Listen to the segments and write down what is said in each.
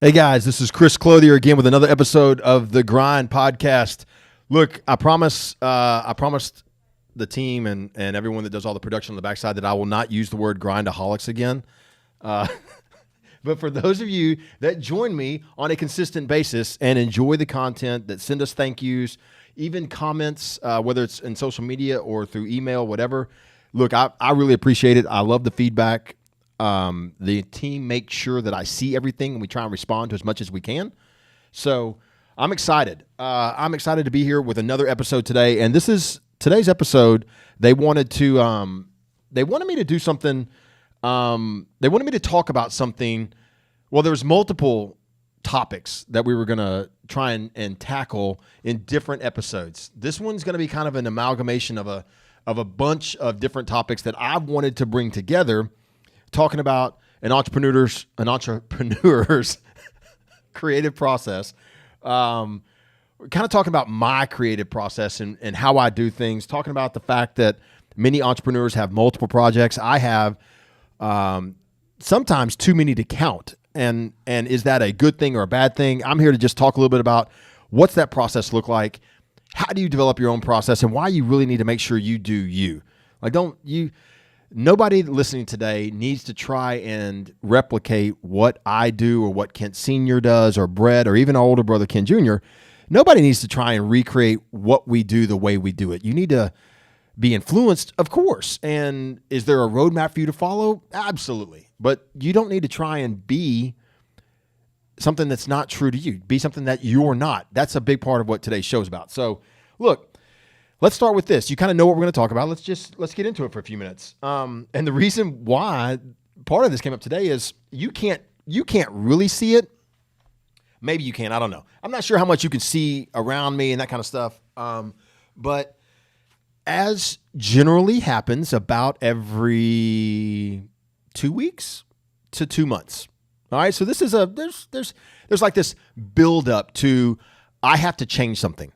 Hey guys, this is Chris Clothier again with another episode of the Grind Podcast. Look, I promised the team and everyone that does all the production on the backside that I will not use the word grindaholics again. But for those of you that join me on a consistent basis and enjoy the content, that send us thank yous, even comments, whether it's in social media or through email, whatever. Look, I really appreciate it. I love the feedback. The team makes sure that I see everything and we try and respond to as much as we can. So I'm excited. I'm excited to be here with another episode today. And this is today's episode. They wanted me to do something. They wanted me to talk about something. Well, there was multiple topics that we were going to try and tackle in different episodes. This one's going to be kind of an amalgamation of a bunch of different topics that I've wanted to bring together, talking about an entrepreneur's creative process, kind of talking about my creative process and how I do things, talking about the fact that many entrepreneurs have multiple projects. I have sometimes too many to count. And is that a good thing or a bad thing? I'm here to just talk a little bit about what's that process look like, how do you develop your own process, and why you really need to make sure you do you. Nobody listening today needs to try and replicate what I do or what Kent Sr. does or Brett or even our older brother Ken Jr. Nobody needs to try and recreate what we do the way we do it. You need to be influenced, of course. And is there a roadmap for you to follow? Absolutely. But you don't need to try and be something that's not true to you. Be something that you're not. That's a big part of what today's show is about. So look, let's start with this. You kind of know what we're going to talk about. Let's get into it for a few minutes. And the reason why part of this came up today is you can't really see it. Maybe you can. I don't know. I'm not sure how much you can see around me and that kind of stuff. But as generally happens about every 2 weeks to 2 months. All right. So this is there's like this build up to, I have to change something.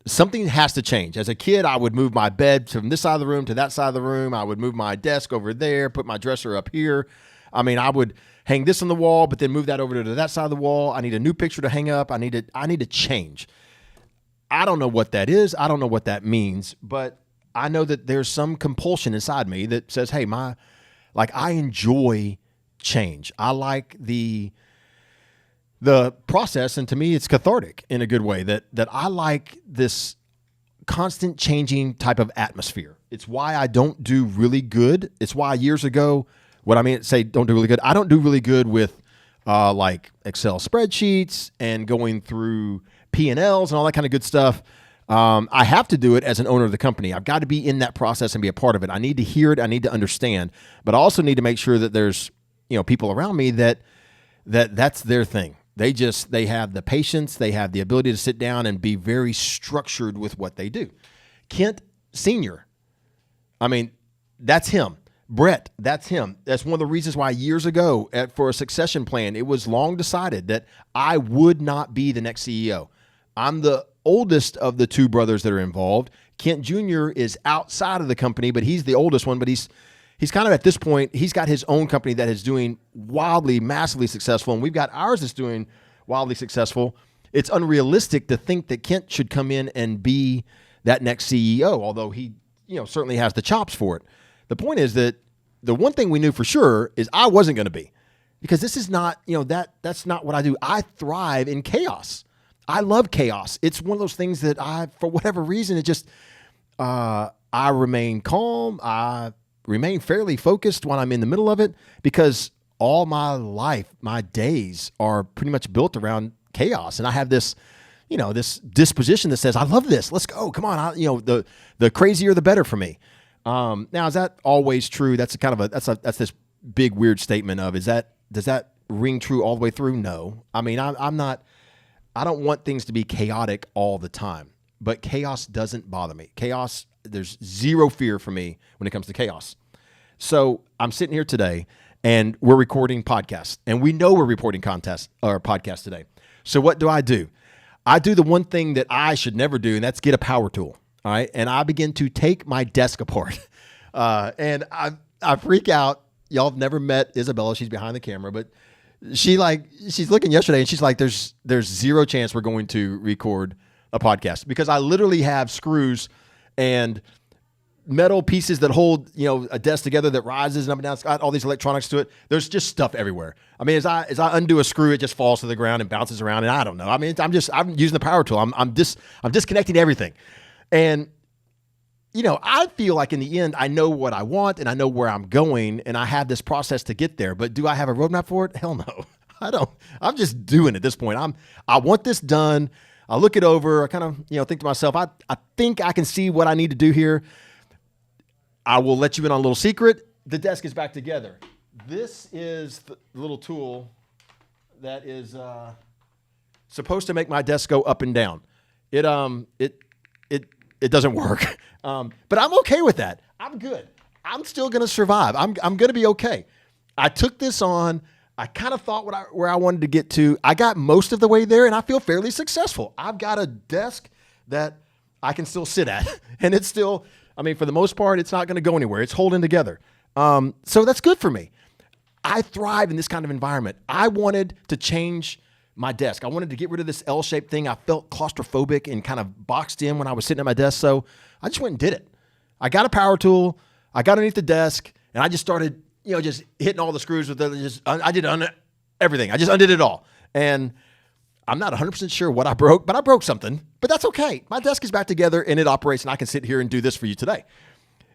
Something has to change. As a kid, I would move my bed from this side of the room to that side of the room. I would move my desk over there, put my dresser up here. I mean, I would hang this on the wall, but then move that over to that side of the wall. I need a new picture to hang up. I need to change. I don't know what that is. I don't know what that means, but I know that there's some compulsion inside me that says, hey, I enjoy change. I like the process, and to me, it's cathartic in a good way, that I like this constant changing type of atmosphere. It's why I don't do really good. It's why years ago, don't do really good. I don't do really good with like Excel spreadsheets and going through P&Ls and all that kind of good stuff. I have to do it as an owner of the company. I've got to be in that process and be a part of it. I need to hear it. I need to understand, but I also need to make sure that there's, people around me that's their thing. They have the patience. They have the ability to sit down and be very structured with what they do. Kent Sr., that's him. Brett, that's him. That's one of the reasons why years ago for a succession plan, it was long decided that I would not be the next CEO. I'm the oldest of the two brothers that are involved. Kent Jr. is outside of the company, but he's the oldest one, but he's kind of at this point, he's got his own company that is doing wildly, massively successful, and we've got ours that's doing wildly successful. It's unrealistic to think that Kent should come in and be that next CEO, although he, certainly has the chops for it. The point is that the one thing we knew for sure is I wasn't going to be, because this is not, that's not what I do. I thrive in chaos. I love chaos. It's one of those things that for whatever reason, it just, I remain calm. I remain fairly focused when I'm in the middle of it, because all my life, my days are pretty much built around chaos. And I have this, this disposition that says, I love this. Let's go. Come on. The crazier, the better for me. Now, is that always true? That's that's this big, weird statement of, does that ring true all the way through? No. I don't want things to be chaotic all the time, but chaos doesn't bother me. There's zero fear for me when it comes to chaos. So I'm sitting here today and we're recording podcasts, and we know we're reporting podcast today. So what do? I do the one thing that I should never do, and that's get a power tool. All right. And I begin to take my desk apart. And I freak out. Y'all have never met Isabella. She's behind the camera, but she's looking yesterday and she's like, there's zero chance we're going to record a podcast because I literally have screws and metal pieces that hold, a desk together that rises and up and down. It's got all these electronics to it. There's just stuff everywhere. I mean, as I undo a screw, it just falls to the ground and bounces around. And I don't know. I mean, I'm using the power tool. I'm disconnecting everything. And, I feel like in the end, I know what I want and I know where I'm going and I have this process to get there. But do I have a roadmap for it? Hell no. I don't. I'm just doing it at this point. I want this done. I look it over. I kind of, think to myself, I think I can see what I need to do here. I will let you in on a little secret. The desk is back together. This is the little tool that is supposed to make my desk go up and down. It doesn't work, but I'm okay with that. I'm good. I'm still gonna survive. I'm gonna be okay. I took this on. I kind of thought where I wanted to get to. I got most of the way there, and I feel fairly successful. I've got a desk that I can still sit at, and it's still. I mean, for the most part, it's not going to go anywhere. It's holding together. So that's good for me. I thrive in this kind of environment. I wanted to change my desk. I wanted to get rid of this L-shaped thing. I felt claustrophobic and kind of boxed in when I was sitting at my desk. So I just went and did it. I got a power tool. I got underneath the desk, and I just started, just hitting all the screws with it. I did everything. I just undid it all. And I'm not 100% sure what I broke, but I broke something. But that's okay. My desk is back together and it operates, and I can sit here and do this for you today.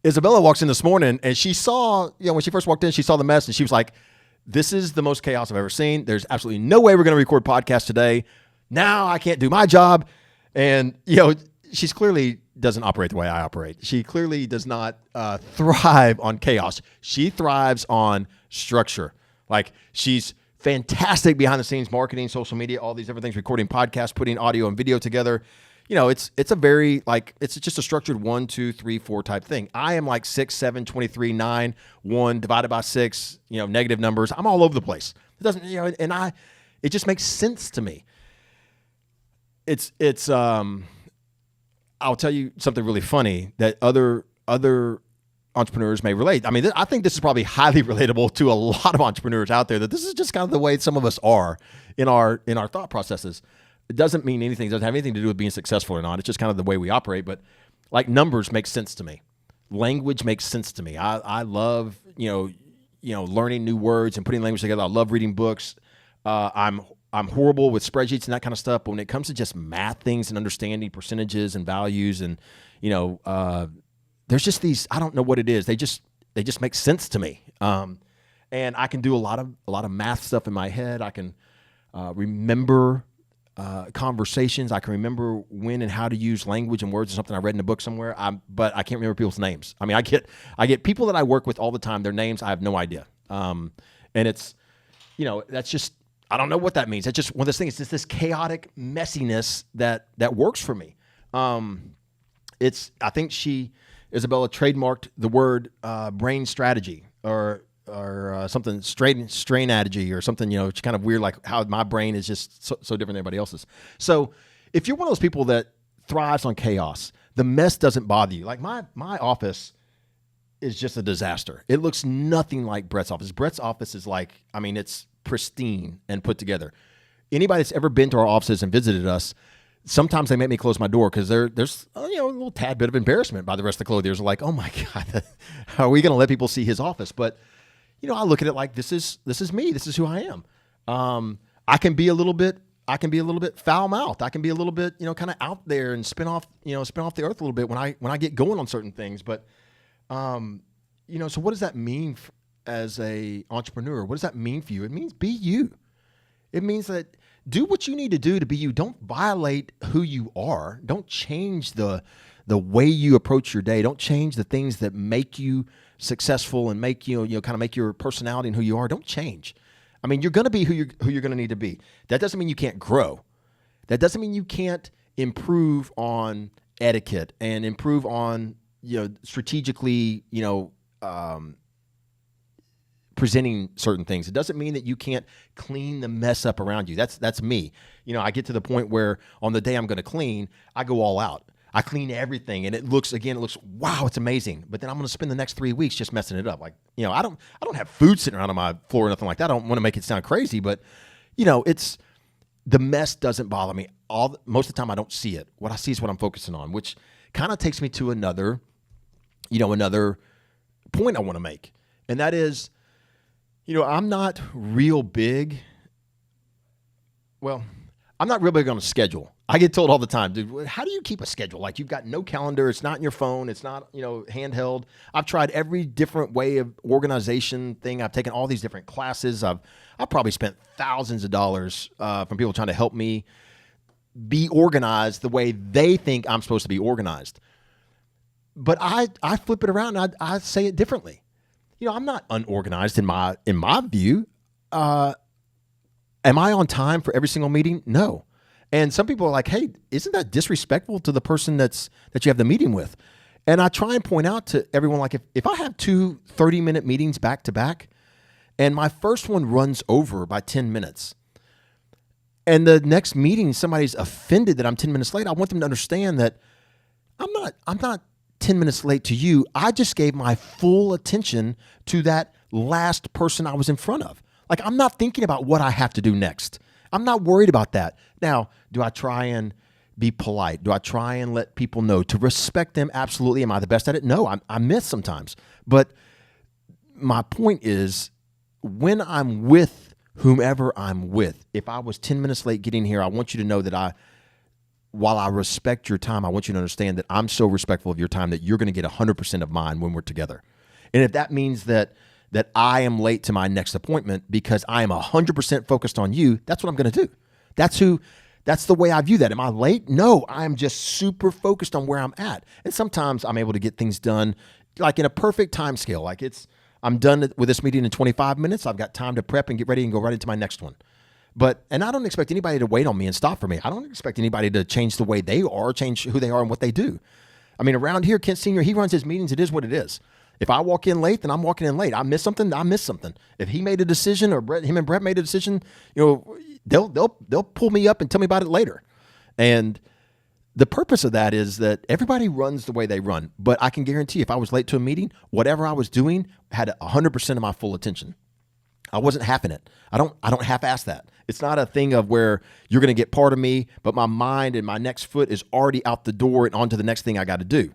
Isabella walks in this morning and she saw, when she first walked in, she saw the mess and she was like, this is the most chaos I've ever seen. There's absolutely no way we're going to record podcast today. Now I can't do my job. And, she's clearly doesn't operate the way I operate. She clearly does not thrive on chaos. She thrives on structure. Like she's fantastic behind the scenes, marketing, social media, all these different things, recording podcasts, putting audio and video together. It's a very it's just a structured 1, 2, 3, 4 type thing. I am like 6, 7, 23, 9, 1 divided by 6, negative numbers. I'm all over the place. It doesn't, it just makes sense to me. I'll tell you something really funny that other entrepreneurs may relate. I mean, I think this is probably highly relatable to a lot of entrepreneurs out there, that this is just kind of the way some of us are in our thought processes. It doesn't mean anything. It doesn't have anything to do with being successful or not. It's just kind of the way we operate. But like numbers make sense to me. Language makes sense to me. I love, learning new words and putting language together. I love reading books. I'm horrible with spreadsheets and that kind of stuff. But when it comes to just math things and understanding percentages and values and, there's just these, I don't know what it is. They just make sense to me. And I can do a lot of math stuff in my head. I can remember conversations. I can remember when and how to use language and words or something I read in a book somewhere. But I can't remember people's names. I mean, I get people that I work with all the time. Their names, I have no idea. And it's, that's just, I don't know what that means. It's just one of those things. It's just this chaotic messiness that works for me. I think Isabella trademarked the word brain strategy or something strategy or something, it's kind of weird, like how my brain is just so different than everybody else's. So if you're one of those people that thrives on chaos, the mess doesn't bother you. Like my office is just a disaster. It looks nothing like Brett's office. Brett's office is it's pristine and put together. Anybody that's ever been to our offices and visited us, sometimes they make me close my door because there's a little tad bit of embarrassment by the rest of the clothiers. They're like, oh my God, how are we going to let people see his office? But, I look at it like this is me. This is who I am. I can be a little bit foul mouthed. I can be a little bit, kind of out there and spin off the earth a little bit when I get going on certain things. But, so what does that mean as a entrepreneur? What does that mean for you? It means be you. It means that do what you need to do to be you. Don't violate who you are. Don't change the way you approach your day. Don't change the things that make you successful and make you, kind of make your personality and who you are. Don't change. I mean, you're going to be who you're going to need to be. That doesn't mean you can't grow. That doesn't mean you can't improve on etiquette and improve on, strategically, presenting certain things. It doesn't mean that you can't clean the mess up around you. That's me. I get to the point where on the day I'm going to clean, I go all out. I clean everything, and it looks, wow, it's amazing. But then I'm going to spend the next 3 weeks just messing it up. Like, I don't have food sitting around on my floor or nothing like that. I don't want to make it sound crazy, but it's the mess doesn't bother me. Most of the time I don't see it. What I see is what I'm focusing on, which kind of takes me to another point I want to make. And that is, I'm not real big. Well, I'm not real big on a schedule. I get told all the time, dude, how do you keep a schedule? Like, you've got no calendar. It's not in your phone. It's not, handheld. I've tried every different way of organization thing. I've taken all these different classes. I've probably spent thousands of dollars from people trying to help me be organized the way they think I'm supposed to be organized. But I flip it around and I say it differently. I'm not unorganized in my view. Am I on time for every single meeting? No. And some people are like, hey, isn't that disrespectful to the person that you have the meeting with? And I try and point out to everyone, like, if I have 2 30-minute meetings back to back, and my first one runs over by 10 minutes, and the next meeting somebody's offended that I'm 10 minutes late, I want them to understand that I'm not 10 minutes late to you. I just gave my full attention to that last person I was in front of. Like, I'm not thinking about what I have to do next. I'm not worried about that. Now, do I try and be polite? Do I try and let people know to respect them? Absolutely. Am I the best at it? No, I miss sometimes. But my point is, when I'm with whomever I'm with, if I was 10 minutes late getting here, I want you to know that while I respect your time, I want you to understand that I'm so respectful of your time that you're going to get 100% of mine when we're together. And if that means that I am late to my next appointment because I am 100% focused on you, that's what I'm going to do. That's the way I view that. Am I late? No, I'm just super focused on where I'm at. And sometimes I'm able to get things done like in a perfect time scale. Like, I'm done with this meeting in 25 minutes. I've got time to prep and get ready and go right into my next one. And I don't expect anybody to wait on me and stop for me. I don't expect anybody to change the way they are, change who they are and what they do. I mean, around here, Kent Sr., he runs his meetings. It is what it is. If I walk in late, then I'm walking in late. I miss something, I miss something. If he made a decision, or him and Brett made a decision, they'll pull me up and tell me about it later. And the purpose of that is that everybody runs the way they run. But I can guarantee if I was late to a meeting, whatever I was doing had 100% of my full attention. I wasn't halving it. I don't half-ass that. It's not a thing of where you're going to get part of me, but my mind and my next foot is already out the door and on to the next thing I got to do.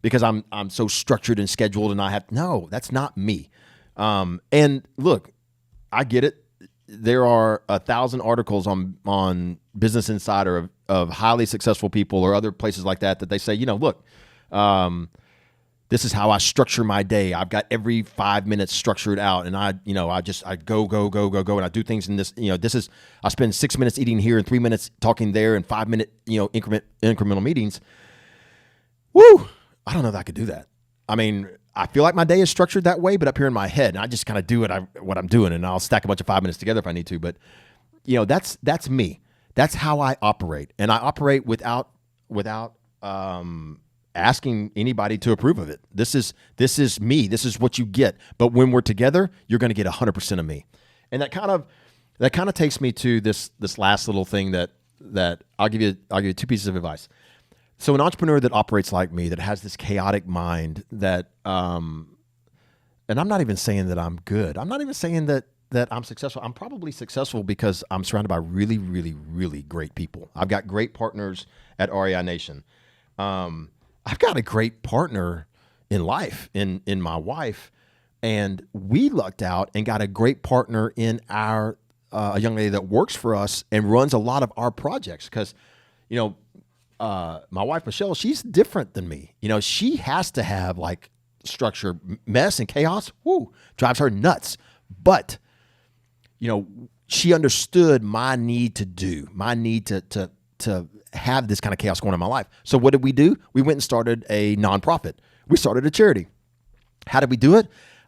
Because I'm so structured and scheduled, and no, that's not me. And look, I get it. There are 1,000 articles on Business Insider of highly successful people or other places like that they say, look, this is how I structure my day. I've got every 5 minutes structured out, and I go, and I do things in this. I spend 6 minutes eating here and 3 minutes talking there, and 5 minute incremental meetings. Woo! I don't know that I could do that. I mean, I feel like my day is structured that way, but up here in my head, and I just kind of do what I'm doing, and I'll stack a bunch of 5 minutes together if I need to. But that's me. That's how I operate, and I operate without asking anybody to approve of it. This is me. This is what you get. But when we're together, you're going to get 100% of me, and that kind of takes me to this last little thing that I'll give you 2 pieces of advice. So an entrepreneur that operates like me, that has this chaotic mind, that, and I'm not even saying that I'm good. I'm not even saying that I'm successful. I'm probably successful because I'm surrounded by really, really, really great people. I've got great partners at REI Nation. I've got a great partner in life, in my wife, and we lucked out and got a great partner in a young lady that works for us and runs a lot of our projects. Because, my wife, Michelle, she's different than me. She has to have like structure. Mess and chaos, drives her nuts. But, she understood my need to have this kind of chaos going on in my life. So what did we do? We went and started a nonprofit. We started a charity. How did we do it?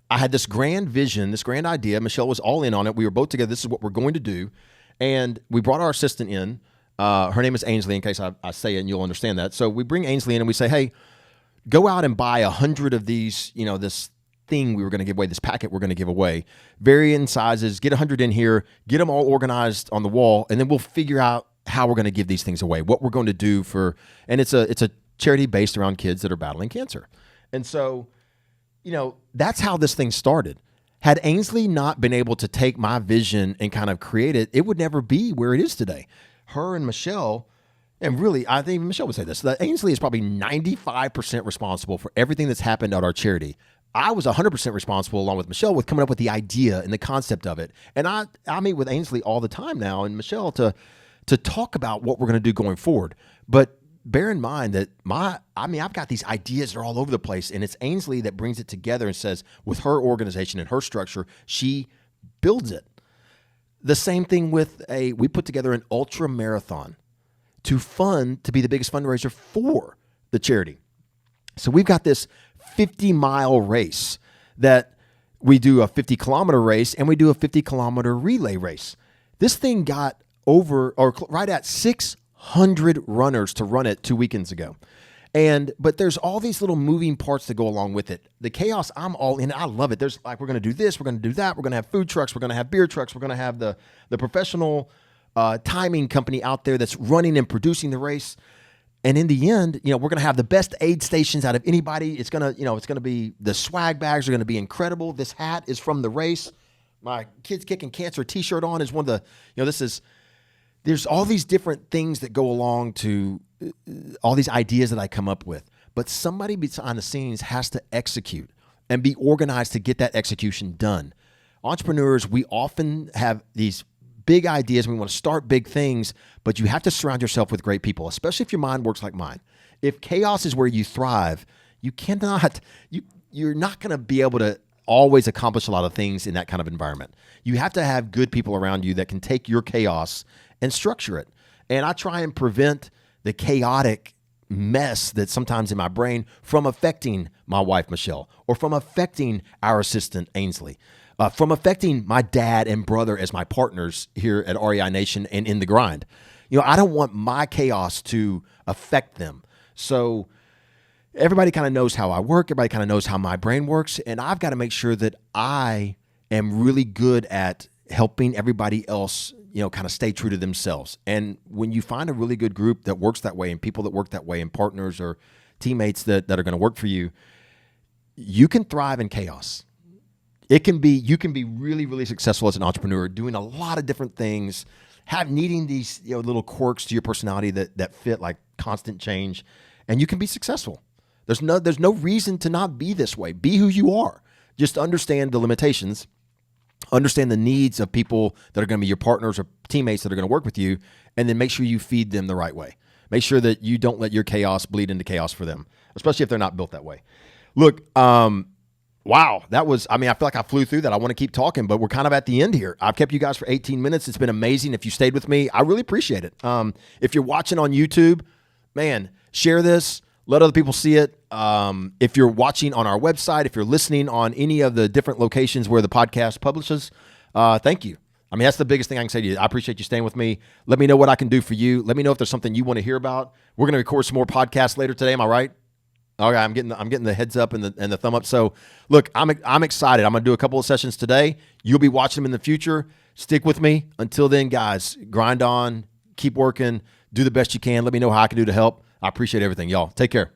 I had this grand vision, this grand idea. Michelle was all in on it. We were both together. This is what we're going to do. And we brought our assistant in. Her name is Ainsley, in case I say it and you'll understand that. So we bring Ainsley in and we say, hey, go out and buy 100 of these, this thing we were going to give away, this packet we're going to give away, varying sizes, get 100 in here, get them all organized on the wall, and then we'll figure out how we're going to give these things away, what we're going to do and it's a charity based around kids that are battling cancer. And so, that's how this thing started. Had Ainsley not been able to take my vision and kind of create it, it would never be where it is today. Her and Michelle, and really, I think Michelle would say this, that Ainsley is probably 95% responsible for everything that's happened at our charity. I was 100% responsible, along with Michelle, with coming up with the idea and the concept of it. And I meet with Ainsley all the time now and Michelle to talk about what we're going to do going forward. But bear in mind that I've got these ideas that are all over the place, and it's Ainsley that brings it together and says, with her organization and her structure, she builds it. The same thing with we put together an ultra marathon to be the biggest fundraiser for the charity. So we've got this 50-mile race that we do a 50-kilometer race and we do a 50-kilometer relay race. This thing got right at 600 runners to run it 2 weekends ago. But there's all these little moving parts that go along with it. The chaos, I'm all in. I love it. There's we're going to do this, we're going to do that. We're going to have food trucks. We're going to have beer trucks. We're going to have the professional timing company out there that's running and producing the race. And in the end, we're going to have the best aid stations out of anybody. It's going to be, the swag bags are going to be incredible. This hat is from the race. My Kids Kicking Cancer t-shirt on is one of the, there's all these different things that go along to all these ideas that I come up with. But somebody behind the scenes has to execute and be organized to get that execution done. Entrepreneurs, we often have these big ideas. We want to start big things, but you have to surround yourself with great people, especially if your mind works like mine. If chaos is where you thrive, you're not going to be able to always accomplish a lot of things in that kind of environment. You have to have good people around you that can take your chaos and structure it. And I try and prevent the chaotic mess that's sometimes in my brain from affecting my wife, Michelle, or from affecting our assistant, Ainsley. From affecting my dad and brother as my partners here at REI Nation and in the grind. I don't want my chaos to affect them. So everybody kind of knows how I work. Everybody kind of knows how my brain works. And I've got to make sure that I am really good at helping everybody else, kind of stay true to themselves. And when you find a really good group that works that way and people that work that way and partners or teammates that are going to work for you, you can thrive in chaos. You can be really, really successful as an entrepreneur, doing a lot of different things, needing these little quirks to your personality that fit like constant change, and you can be successful. There's no reason to not be this way. Be who you are. Just understand the limitations, understand the needs of people that are going to be your partners or teammates that are going to work with you, and then make sure you feed them the right way. Make sure that you don't let your chaos bleed into chaos for them, especially if they're not built that way. Look, wow, that was, I feel like I flew through that. I want to keep talking, but we're kind of at the end here. I've kept you guys for 18 minutes. It's been amazing. If you stayed with me, I really appreciate it. If you're watching on YouTube, man, share this. Let other people see it. If you're watching on our website, if you're listening on any of the different locations where the podcast publishes, thank you. That's the biggest thing I can say to you. I appreciate you staying with me. Let me know what I can do for you. Let me know if there's something you want to hear about. We're going to record some more podcasts later today. Am I right? Okay, I'm getting the heads up and the thumb up. So, look, I'm excited. I'm going to do a couple of sessions today. You'll be watching them in the future. Stick with me. Until then, guys, grind on, keep working, do the best you can. Let me know how I can do to help. I appreciate everything, y'all. Take care.